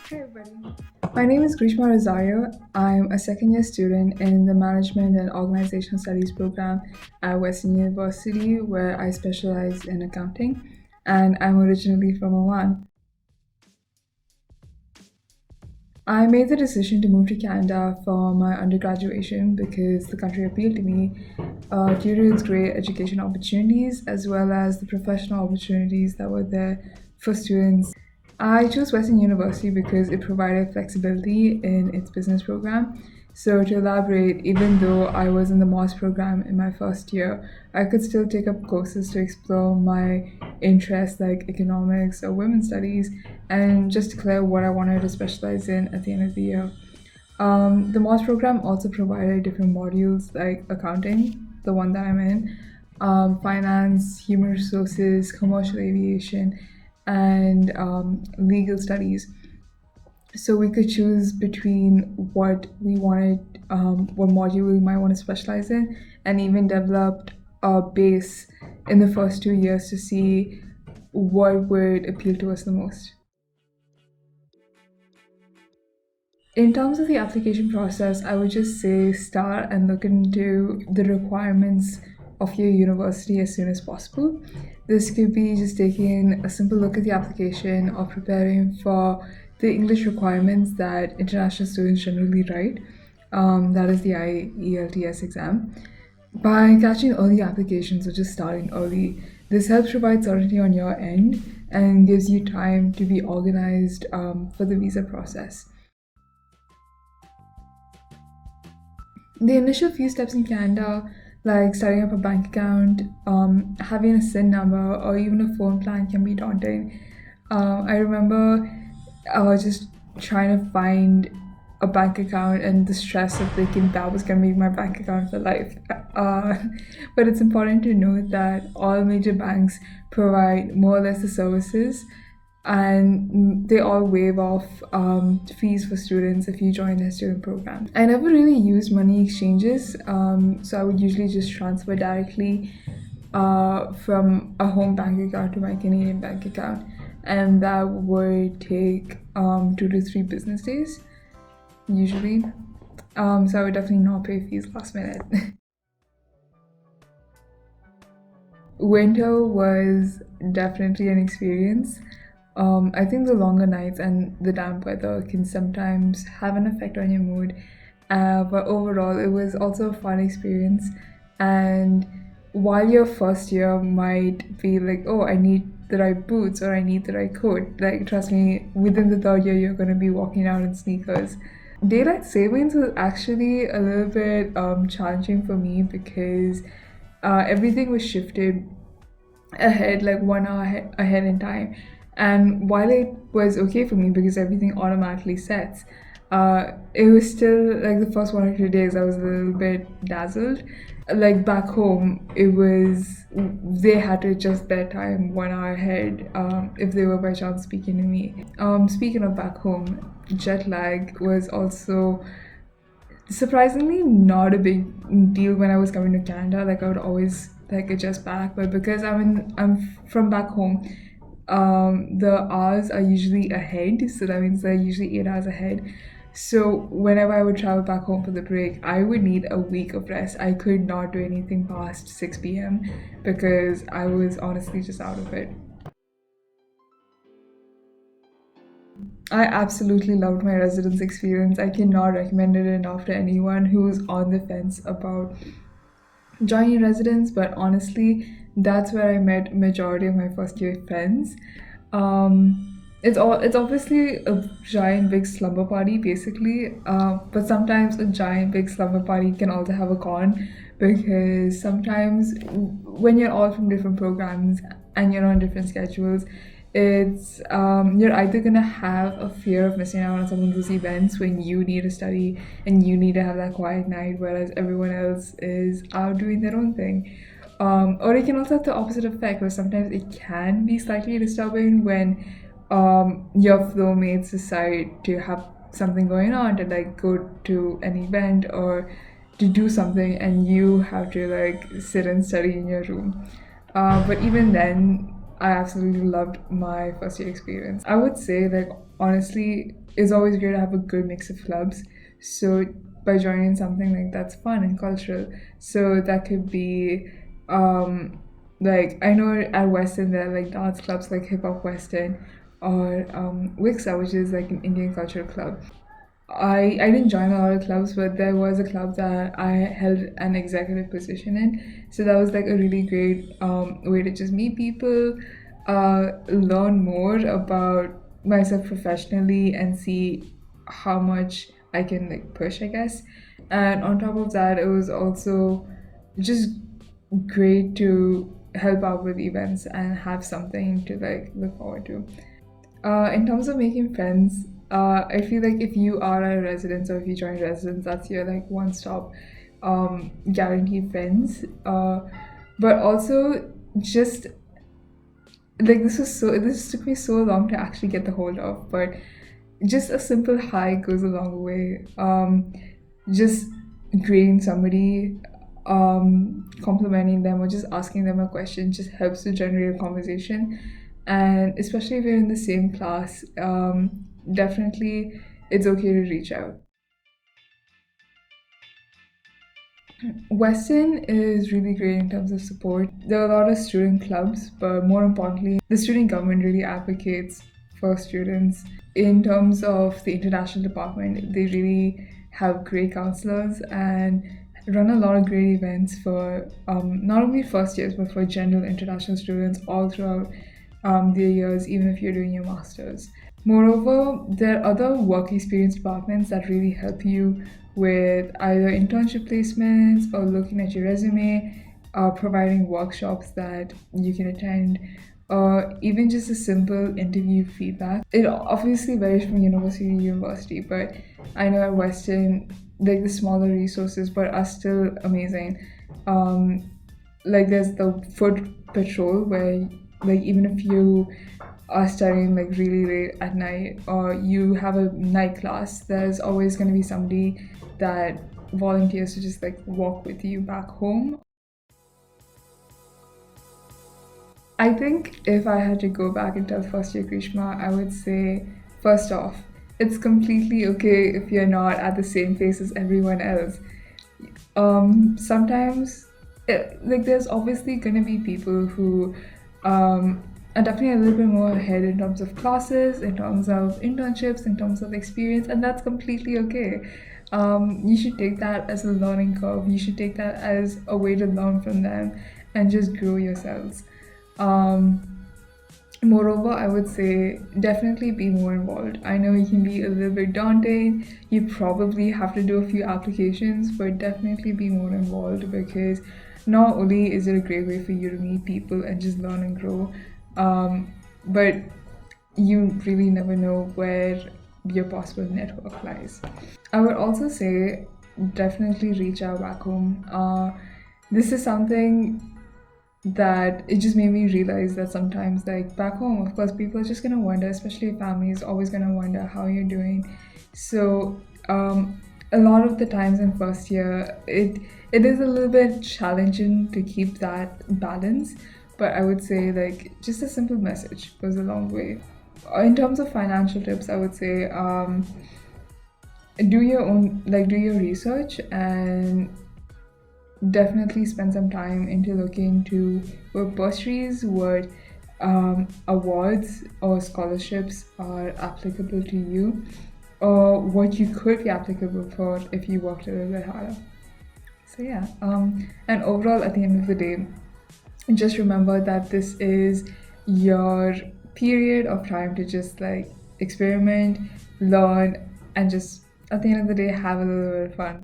Hey everybody. My name is Greeshma Rosario. I'm a second year student in the Management and Organizational Studies program at Western University, where I specialize in accounting, and I'm originally from Oman. I made the decision to move to Canada for my undergraduation because the country appealed to me due to its great education opportunities as well as the professional opportunities that were there for students. I chose Western University because it provided flexibility in its business program. So, to elaborate, even though I was in the MOS program in my first year, I could still take up courses to explore my interests like economics or women's studies and just declare what I wanted to specialize in at the end of the year. The MOS program also provided different modules like accounting, the one that I'm in, finance, human resources, commercial aviation, and legal studies. So we could choose between what we wanted, what module we might want to specialize in, and even developed a base in the first 2 years to see what would appeal to us the most. In terms of the application process, I would just say start and look into the requirements of your university as soon as possible. This could be just taking a simple look at the application or preparing for the English requirements that international students generally write. That is the IELTS exam. By catching early applications or just starting early, this helps provide certainty on your end and gives you time to be organized for the visa process. The initial few steps in Canada, like starting up a bank account, having a SIN number, or even a phone plan, can be daunting. I remember just trying to find a bank account and the stress of thinking that was going to be my bank account for life. Uh, but it's important to note that all major banks provide more or less the services and they all waive off fees for students if you join their student program. I never really used money exchanges, so I would usually just transfer directly from a home bank account to my Canadian bank account, and that would take 2 to 3 business days usually. So I would definitely not pay fees last minute. Winter was definitely an experience. I think the longer nights and the damp weather can sometimes have an effect on your mood. But overall, it was also a fun experience. And while your first year might feel like, oh, I need the right boots or I need the right coat, like, trust me, within the third year, you're going to be walking out in sneakers. Daylight savings was actually a little bit challenging for me because everything was shifted ahead, like 1 hour ahead in time. And while it was okay for me because everything automatically sets, it was still like the first 1 or 2 days I was a little bit dazzled. Like back home, it was they had to adjust their time 1 hour ahead if they were by chance speaking to me. Speaking of back home, jet lag was also surprisingly not a big deal when I was coming to Canada. Like I would always like adjust back, but because I'm from back home, the hours are usually ahead, so that means they're usually 8 hours ahead. So whenever I would travel back home for the break, I would need a week of rest. I could not do anything past 6 p.m. because I was honestly just out of it. I absolutely loved my residence experience. I cannot recommend it enough to anyone who's on the fence about joining residence, but honestly, that's where I met majority of my first year friends. It's obviously a giant big slumber party basically, but sometimes a giant big slumber party can also have a con because sometimes when you're all from different programs and you're on different schedules, it's you're either gonna have a fear of missing out on some of those events when you need to study and you need to have that quiet night, whereas everyone else is out doing their own thing. Or it can also have the opposite effect, where sometimes it can be slightly disturbing when your flow mates decide to have something going on, to like go to an event or to do something, and you have to like sit and study in your room. But even then, I absolutely loved my first year experience. I would say, like, honestly, it's always great to have a good mix of clubs. So by joining something like that's fun and cultural, so that could be, um, like, I know at Western there are like dance clubs like Hip Hop Western, or Wixa, which is like an Indian cultural club. I didn't join a lot of clubs, but there was a club that I held an executive position in. So that was like a really great way to just meet people, learn more about myself professionally, and see how much I can like push, I guess. And on top of that, it was also just great to help out with events and have something to like look forward to. In terms of making friends, I feel like if you are a resident or if you join residence, that's your like one stop guaranteed friends. But also just like this took me so long to actually get the hold of, but just a simple hi goes a long way. Just greeting somebody, complimenting them, or just asking them a question just helps to generate a conversation. And especially if you're in the same class, definitely it's okay to reach out. Western is really great in terms of support. There are a lot of student clubs, but more importantly, the student government really advocates for students. In terms of the international department, they really have great counselors and run a lot of great events for not only first years but for general international students all throughout their years, even if you're doing your masters. Moreover, there are other work experience departments that really help you with either internship placements or looking at your resume, providing workshops that you can attend, or even just a simple interview feedback. It obviously varies from university to university, but I know at Western, like the smaller resources, but are still amazing. Um, like there's the foot patrol where like even if you are studying like really late at night or you have a night class, there's always going to be somebody that volunteers to just like walk with you back home. I think if I had to go back and tell first year Grishma, I would say first off, it's completely okay if you're not at the same pace as everyone else. Sometimes like there's obviously gonna be people who um, are definitely a little bit more ahead in terms of classes, in terms of internships, in terms of experience, and that's completely okay. You should take that as a learning curve. You should take that as a way to learn from them and just grow yourselves. Um, Moreover, I would say definitely be more involved. I know it can be a little bit daunting. You probably have to do a few applications, but definitely be more involved because not only is it a great way for you to meet people and just learn and grow, but you really never know where your possible network lies. I would also say definitely reach out back home. This is something that it just made me realize that sometimes like back home of course people are just gonna wonder, especially families always gonna wonder how you're doing. So a lot of the times in first year it is a little bit challenging to keep that balance, but I would say like just a simple message goes a long way. In terms of financial tips, I would say do your own, like do your research and definitely spend some time into looking into what bursaries, what awards or scholarships are applicable to you, or what you could be applicable for if you worked a little bit harder. So yeah, and overall, at the end of the day, just remember that this is your period of time to just like experiment, learn, and just at the end of the day have a little bit of fun.